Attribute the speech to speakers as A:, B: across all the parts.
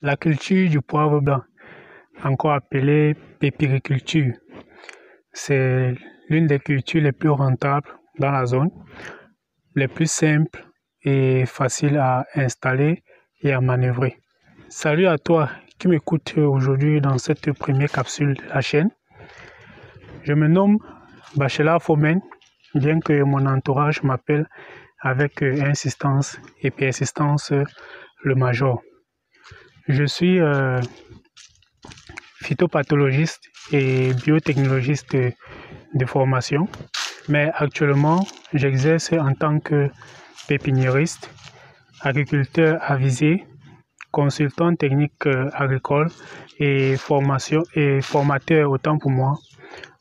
A: La culture du poivre blanc, encore appelée pépiriculture, c'est l'une des cultures les plus rentables dans la zone, les plus simples et faciles à installer et à manœuvrer. Salut à toi qui m'écoutes aujourd'hui dans cette première capsule de la chaîne. Je me nomme Bachelard Fomen, bien que mon entourage m'appelle avec insistance et persistance le Major. Je suis phytopathologiste et biotechnologiste de formation, mais actuellement j'exerce en tant que pépiniériste, agriculteur avisé, consultant technique agricole et formateur autant pour moi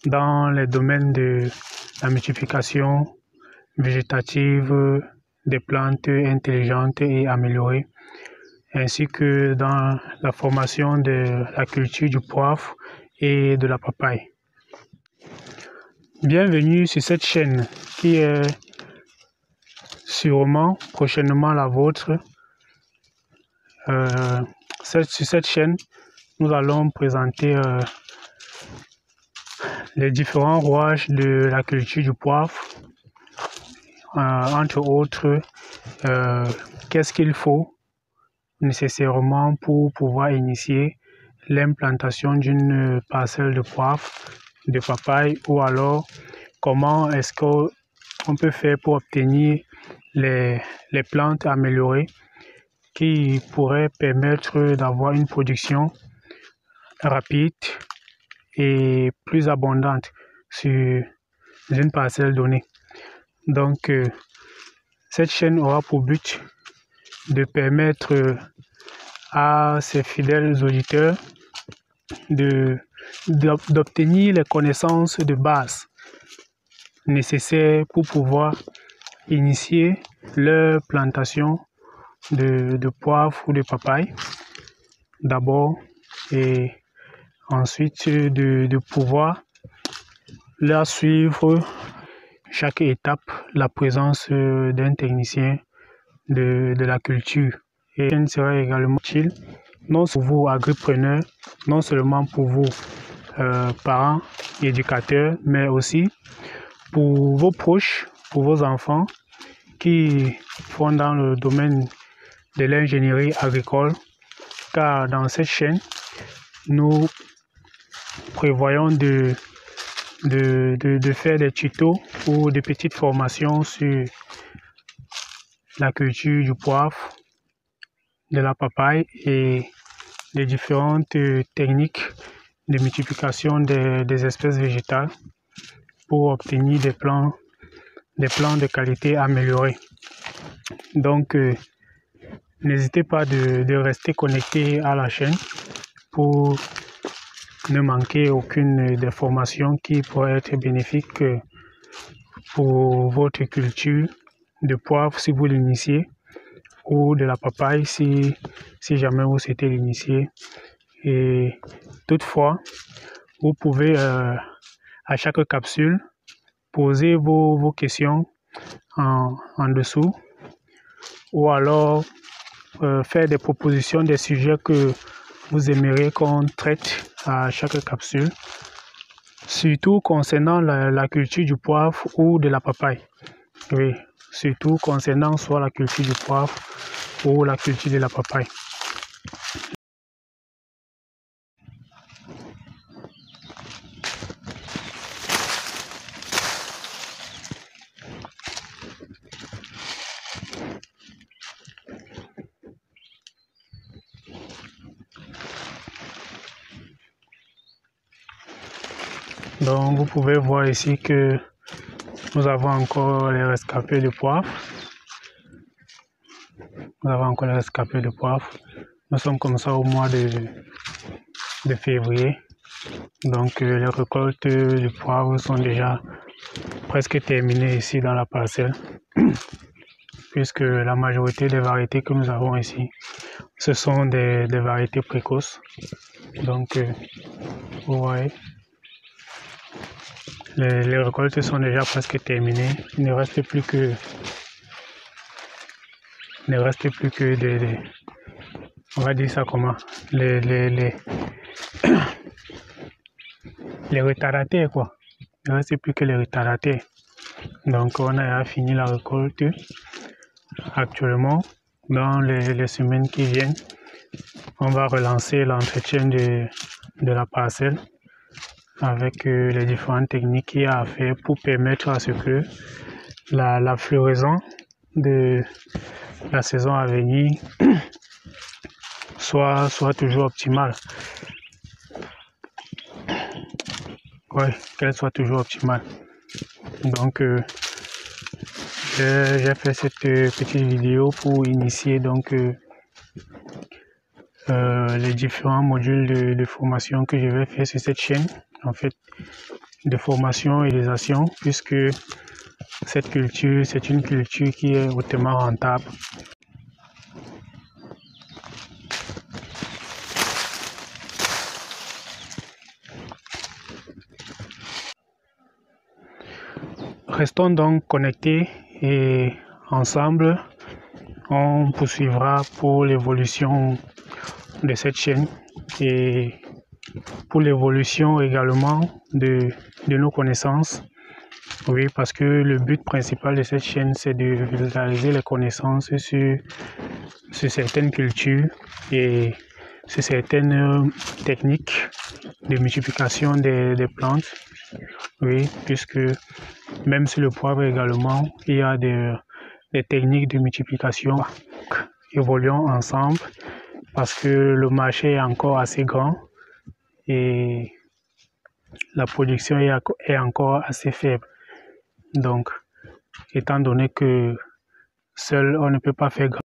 A: dans les domaines de la multiplication végétative des plantes intelligentes et améliorées, ainsi que dans la formation de la culture du poivre et de la papaye. Bienvenue sur cette chaîne qui est sûrement prochainement la vôtre. Sur cette chaîne, nous allons présenter les différents rouages de la culture du poivre, entre autres, qu'est-ce qu'il faut nécessairement pour pouvoir initier l'implantation d'une parcelle de poivre, de papaye, ou alors comment est-ce qu'on peut faire pour obtenir les plantes améliorées qui pourraient permettre d'avoir une production rapide et plus abondante sur une parcelle donnée. Donc, cette chaîne aura pour but de permettre à ses fidèles auditeurs d'obtenir les connaissances de base nécessaires pour pouvoir initier leur plantation de poivre ou de papaye d'abord, et ensuite de pouvoir leur suivre chaque étape la présence d'un technicien de la culture. Et elle sera également utile non seulement pour vous agripreneurs, non seulement pour vous parents et éducateurs, mais aussi pour vos proches, pour vos enfants qui font dans le domaine de l'ingénierie agricole, car dans cette chaîne, nous prévoyons de faire des tutos ou des petites formations sur la culture du poivre, de la papaye et les différentes techniques de multiplication des espèces végétales pour obtenir des plants de qualité améliorée. Donc, n'hésitez pas de rester connecté à la chaîne pour ne manquer aucune des formations qui pourrait être bénéfique pour votre culture de poivre si vous l'initiez, ou de la papaye si jamais vous souhaitez l'initier. Et toutefois, vous pouvez à chaque capsule poser vos questions en dessous, ou alors faire des propositions des sujets que vous aimeriez qu'on traite à chaque capsule, surtout concernant la culture du poivre ou de la papaye. Oui, surtout concernant soit la culture du poivre ou la culture de la papaye. Donc, vous pouvez voir ici que nous avons encore les rescapés de poivre. Nous sommes comme ça au mois de février. Donc, les récoltes de poivre sont déjà presque terminées ici dans la parcelle, puisque la majorité des variétés que nous avons ici, ce sont des variétés précoces. Donc, vous voyez, les récoltes sont déjà presque terminées. Il ne reste plus que on va dire ça comment, les retardataires quoi. Il ne reste plus que les retardataires. Donc on a fini la récolte. Actuellement, dans les semaines qui viennent, on va relancer l'entretien de la parcelle avec les différentes techniques qu'il y a à faire pour permettre à ce que la floraison de la saison à venir soit toujours optimale. Ouais, qu'elle soit toujours optimale. Donc, j'ai fait cette petite vidéo pour initier donc les différents modules de formation que je vais faire sur cette chaîne, en fait, de formation et des actions, puisque cette culture, c'est une culture qui est hautement rentable. Restons donc connectés et ensemble, on poursuivra pour l'évolution de cette chaîne et pour l'évolution également de nos connaissances. Oui, parce que le but principal de cette chaîne, c'est de vulgariser les connaissances sur certaines cultures et sur certaines techniques de multiplication des plantes. Oui, puisque même sur le poivre également, il y a des techniques de multiplication. Évoluons ensemble parce que le marché est encore assez grand et la production est encore assez faible. Donc, étant donné que seul on ne peut pas faire grand